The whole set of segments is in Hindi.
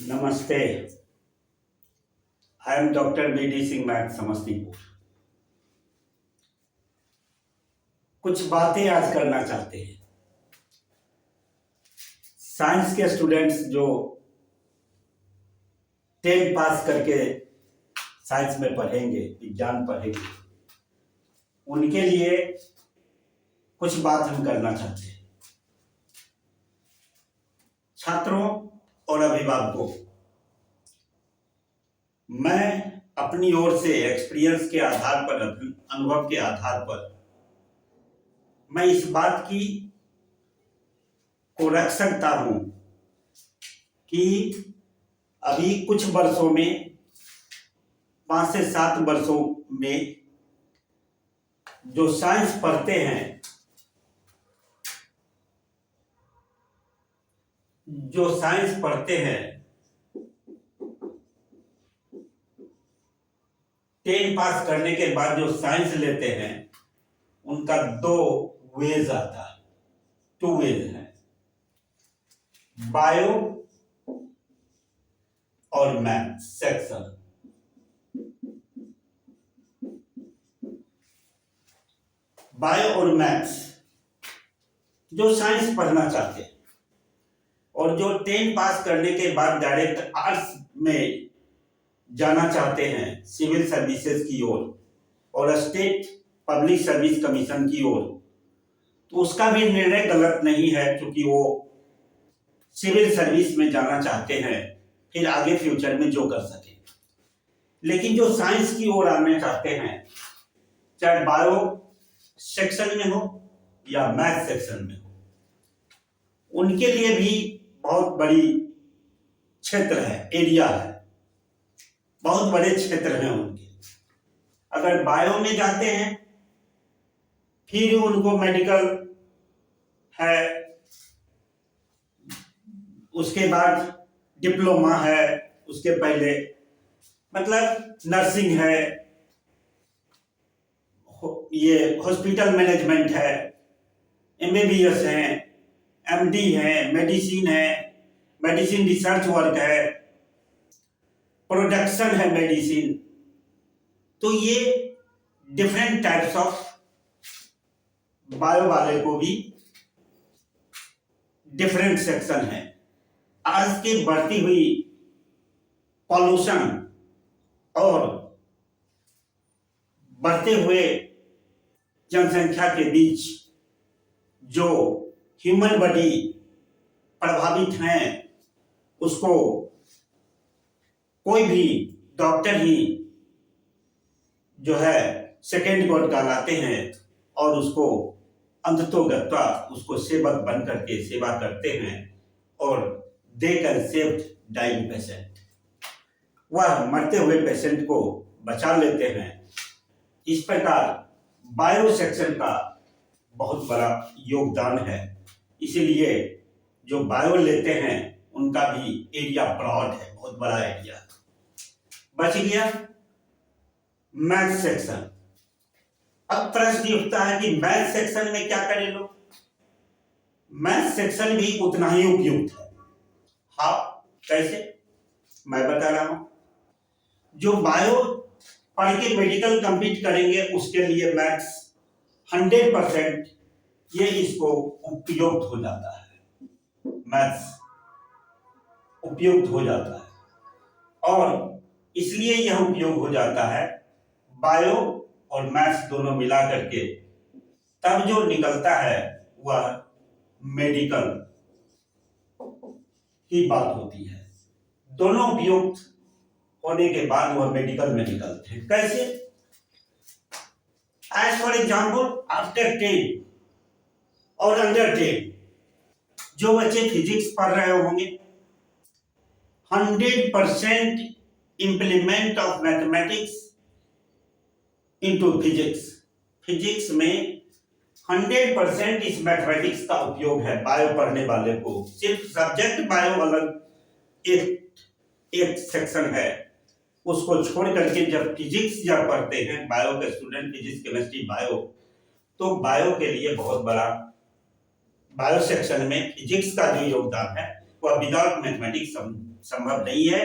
नमस्ते। I am doctor B D Singh, मैथ समस्तीपुर। कुछ बातें आज करना चाहते हैं। साइंस के स्टूडेंट्स जो 10 पास करके साइंस में पढ़ेंगे, विज्ञान पढ़ेंगे, उनके लिए कुछ बात हम करना चाहते हैं। छात्रों और अभिभावकों, मैं अपनी ओर से एक्सपीरियंस के आधार पर, अनुभव के आधार पर मैं इस बात की को रख सकता हूं कि अभी कुछ वर्षों में 5 से 7 वर्षों में जो साइंस पढ़ते हैं, जो साइंस पढ़ते हैं 10 पास करने के बाद जो साइंस लेते हैं, उनका 2 वेज आता है, 2 वेज है, बायो और मैथ सेक्शन। बायो और मैथ्स जो साइंस पढ़ना चाहते हैं और जो 10 पास करने के बाद डायरेक्ट आर्ट्स में जाना चाहते हैं, सिविल सर्विसेज की ओर और स्टेट पब्लिक सर्विस कमीशन की ओर, तो उसका भी निर्णय गलत नहीं है, क्योंकि वो सिविल सर्विस में जाना चाहते हैं, फिर आगे फ्यूचर में जो कर सके। लेकिन जो साइंस की ओर आने चाहते हैं, चाहे बायो सेक्शन में हो या मैथ सेक्शन में हो, उनके लिए भी बहुत बड़ी क्षेत्र है, एरिया है, बहुत बड़े क्षेत्र हैं उनके। अगर बायो में जाते हैं, फिर उनको मेडिकल है, उसके बाद डिप्लोमा है, उसके पहले मतलब नर्सिंग है, ये हॉस्पिटल मैनेजमेंट है, MBBS है, MD है, मेडिसिन है, मेडिसिन रिसर्च वर्क है, प्रोडक्शन है मेडिसिन। तो ये डिफरेंट टाइप्स ऑफ बायो वाले को भी डिफरेंट सेक्शन है। आज की बढ़ती हुई पॉल्यूशन और बढ़ते हुए जनसंख्या के बीच जो ह्यूमन बॉडी प्रभावित हैं, उसको कोई भी डॉक्टर ही जो है सेकेंड गॉड कहलाते हैं और उसको अंततोगत्वा उसको सेवक बन करके सेवा करते हैं और they can save dying patient, वह मरते हुए पेशेंट को बचा लेते हैं। इस प्रकार बायो सेक्शन का बहुत बड़ा योगदान है, इसीलिए जो बायो लेते हैं उनका भी एरिया ब्रॉड है, बहुत बड़ा एरिया। बच गया मैथ सेक्शन। अब प्रश्न उठता है कि मैथ सेक्शन में क्या करें लोग। मैथ सेक्शन भी उतना ही उपयुक्त है। हाँ, कैसे, मैं बता रहा हूं। जो बायो पढ़ के मेडिकल कंप्लीट करेंगे, उसके लिए मैथ्स 100% ये इसको उपयुक्त हो जाता है, मैथ्स उपयुक्त हो जाता है। और इसलिए यह उपयोग हो जाता है, बायो और मैथ्स दोनों मिला करके तब जो निकलता है वह मेडिकल की बात होती है। दोनों उपयुक्त होने के बाद वह मेडिकल में निकलते हैं। कैसे? एज फॉर एग्जाम्पल, आफ्टर 10 और अंडर 10 जो बच्चे फिजिक्स पढ़ रहे होंगे, 100% implement of mathematics into physics. Physics में 100% इस मैथमेटिक्स का उपयोग है बायो पढ़ने वाले को। सिर्फ सब्जेक्ट बायो अलग एक सेक्शन है, उसको छोड़ करके जब फिजिक्स जब पढ़ते हैं बायो के स्टूडेंट, फिजिक्स केमिस्ट्री बायो, तो बायो के लिए बहुत बड़ा बायो सेक्शन में फिजिक्स का जो योगदान है वह विदाउट मैथमेटिक्स हम संभव नहीं है।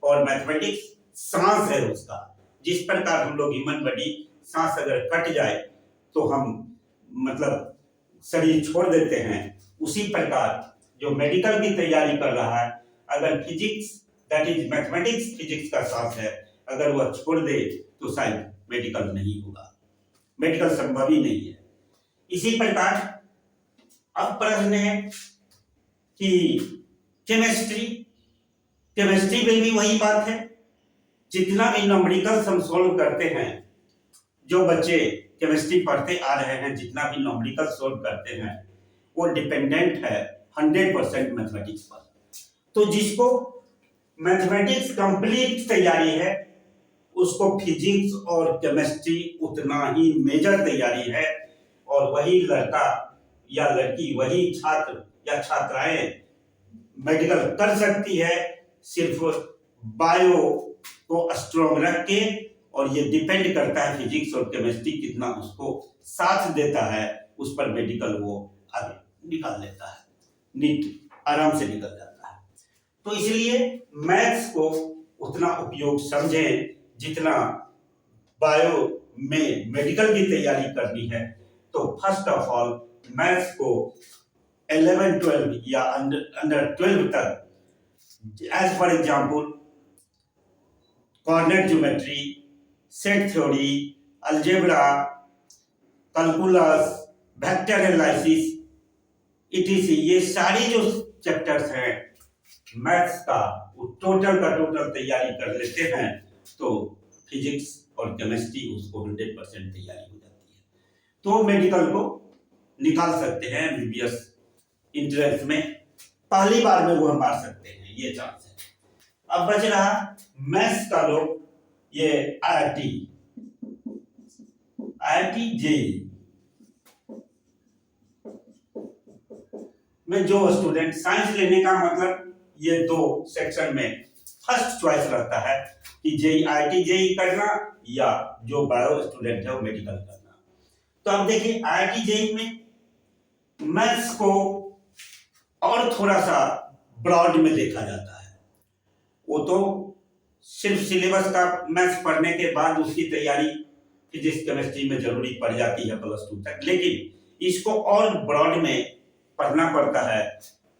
और मैथमेटिक्स सांस है उसका, जिस प्रकार हम लोग ह्यूमन बॉडी सांस अगर कट जाए तो हम मतलब शरीर छोड़ देते हैं, उसी प्रकार जो मेडिकल की तैयारी कर रहा है, अगर physics that is mathematics physics का सांस है, अगर वह छोड़ दे तो शायद मेडिकल नहीं होगा, मेडिकल संभव ही नहीं है। इसी प्रकार अब प्रश्न है कि केमिस्ट्री में भी वही बात है। जितना भी न्यूमेरिकल्स हम सॉल्व करते हैं, जो बच्चे केमिस्ट्री पढ़ते आ रहे हैं, जितना भी न्यूमेरिकल सॉल्व करते हैं वो डिपेंडेंट है 100% मैथमेटिक्स पर। तो जिसको मैथमेटिक्स कंप्लीट तैयारी है उसको फिजिक्स और केमिस्ट्री उतना ही मेजर तैयारी है, और वही लड़का या लड़की, वही छात्र या छात्राएं मेडिकल कर सकती है सिर्फ बायो को स्ट्रॉन्ग रख के। और ये डिपेंड करता है फिजिक्स और केमिस्ट्री कितना उसको साथ देता है, उस पर मेडिकल वो आगे निकाल लेता है, नीट आराम से निकल जाता है। तो इसलिए मैथ्स को उतना उपयोग समझें जितना बायो में मेडिकल की तैयारी करनी है। तो फर्स्ट ऑफ ऑल मैथ्स को 11, 12 या अंडर 12 तक, as for example coordinate geometry, set theory, algebra, calculus, vector analysis, ETC, ये सारी जो चैप्टर्स हैं मैथ्स का, वो टोटल का टोटल तैयारी कर लेते हैं तो फिजिक्स और केमिस्ट्री उसको 100% तैयारी हो जाती है। तो मेडिकल को निकाल सकते हैं एमबीबीएस इंट्रेंस में, पहली बार में वो हम मार सकते हैं, ये चांस है। अब बच रहा मैथ्स का लोग, ये आईआईटी जेईई में जो स्टूडेंट साइंस लेने का, मतलब ये दो सेक्शन में फर्स्ट चॉइस रहता है कि जेईई आईआईटी जेईई करना या जो बायो स्टूडेंट है वो मेडिकल करना। तो अब देखिए आईआईटी जेईई में मैथ्स को और थोड़ा सा ब्रॉड में देखा जाता है। वो तो सिर्फ सिलेबस का मैथ्स पढ़ने के बाद उसकी तैयारी फिजिक्स केमिस्ट्री में जरूरी पड़ जाती है +2 तक, लेकिन इसको और ब्रॉड में पढ़ना पड़ता है,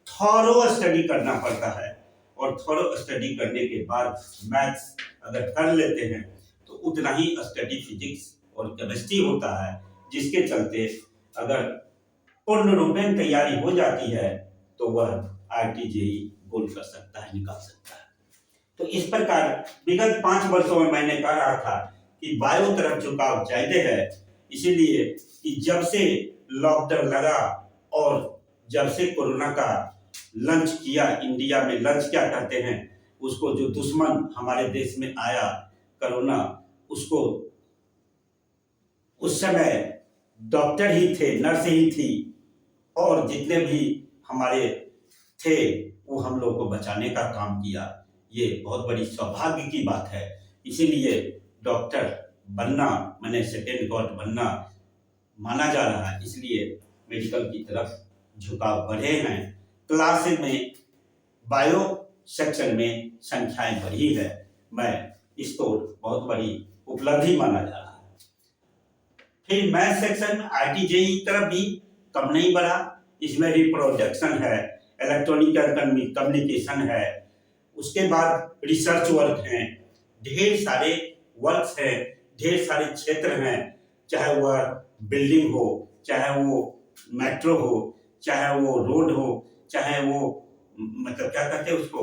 थॉरो स्टडी करना पड़ता है। और थॉरो स्टडी करने के बाद मैथ्स अगर कर लेते हैं तो उतना ही स्टडी फिजिक्स और केमिस्ट्री होता है, जिसके चलते अगर पूर्ण रूपेण तैयारी हो जाती है तो वह आईआईटी जेईई गोल कर सकता है, निकाल सकता है। तो इस प्रकार विगत 5 वर्षों में मैंने कह रहा था कि बायो तरफ झुकाव ज्यादा है, इसीलिए कि जब से लॉकडाउन लगा और जब से कोरोना का लंच किया, इंडिया में लंच क्या कहते हैं उसको, जो दुश्मन हमारे देश में आया कोरोना, उसको उस समय डॉक्टर ही थे, नर्स ही थी, और जितने भी हमारे थे वो हम लोग को बचाने का काम किया। ये बहुत बड़ी सौभाग्य की बात है। इसीलिए डॉक्टर बनना माने सेकेंड गॉड बनना माना जा रहा है, इसलिए मेडिकल की तरफ झुकाव बढ़े हैं। क्लास में बायो सेक्शन में संख्याएं बढ़ी है, मैं इसको बहुत बड़ी उपलब्धि माना जा रहा है। फिर मैथ सेक्शन में आईआईटी जेईई तरफ भी कम नहीं बढ़ा, इसमें रिप्रोडक्शन है, इलेक्ट्रॉनिकल कम्युनिकेशन है, उसके बाद रिसर्च वर्क हैं, ढेर सारे वर्क्स हैं, ढेर सारे क्षेत्र हैं, चाहे वह बिल्डिंग हो, चाहे वो मेट्रो हो, चाहे वो रोड हो, चाहे वो मतलब क्या कहते हैं उसको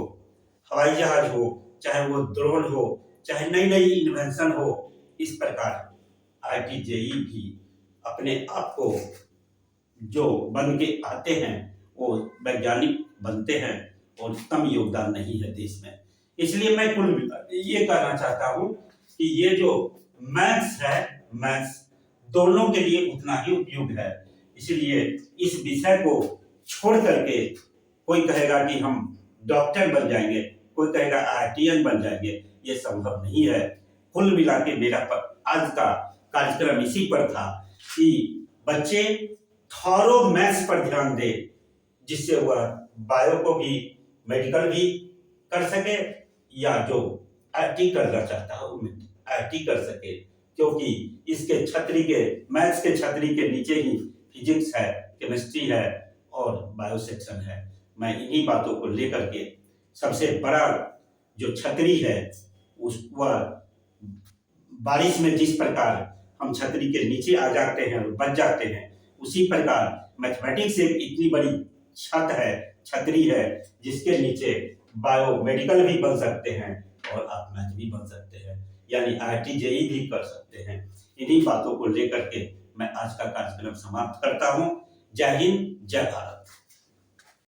हवाई जहाज हो, चाहे वो ड्रोन हो, चाहे नई नई इन्वेंशन हो। इस प्रकार आईआईटी जेईई भी अपने आप को जो बन के आते हैं वो वैज्ञानिक बनते हैं, और कम योगदान नहीं है देश में। इसलिए मैं कुल ये कहना चाहता हूँ कि ये जो मैथ्स है, मैथ्स दोनों के लिए उतना ही उपयुक्त है। इसलिए इस विषय को छोड़ करके कोई कहेगा कि हम डॉक्टर बन जाएंगे, कोई कहेगा आईआईटीएन बन जाएंगे, ये संभव नहीं है। कुल मिला के मेरा आज का कार्यक्रम इसी पर था कि बच्चे थॉरो मैथ्स पर ध्यान दे, जिससे वह बायो को भी मेडिकल भी कर सके, या जो आईटी करना चाहता है वो आईटी कर सके, क्योंकि इसके छतरी के, मैथ्स के छतरी के नीचे ही फिजिक्स है, केमिस्ट्री है और बायो सेक्शन है। मैं इन्हीं बातों को लेकर के सबसे बड़ा जो छतरी है उस वह बारिश में जिस प्रकार हम छतरी के नीचे आ जाते हैं और बच जाते हैं, उसी प्रकार मैथमेटिक्स एक इतनी बड़ी छत है, छतरी है, जिसके नीचे बायो मेडिकल भी बन सकते हैं और आप मैथ भी बन सकते हैं, यानी आईआईटी जेईई भी कर सकते हैं। इन्हीं बातों को लेकर के मैं आज का कार्यक्रम समाप्त करता हूँ। जय हिंद, जय भारत।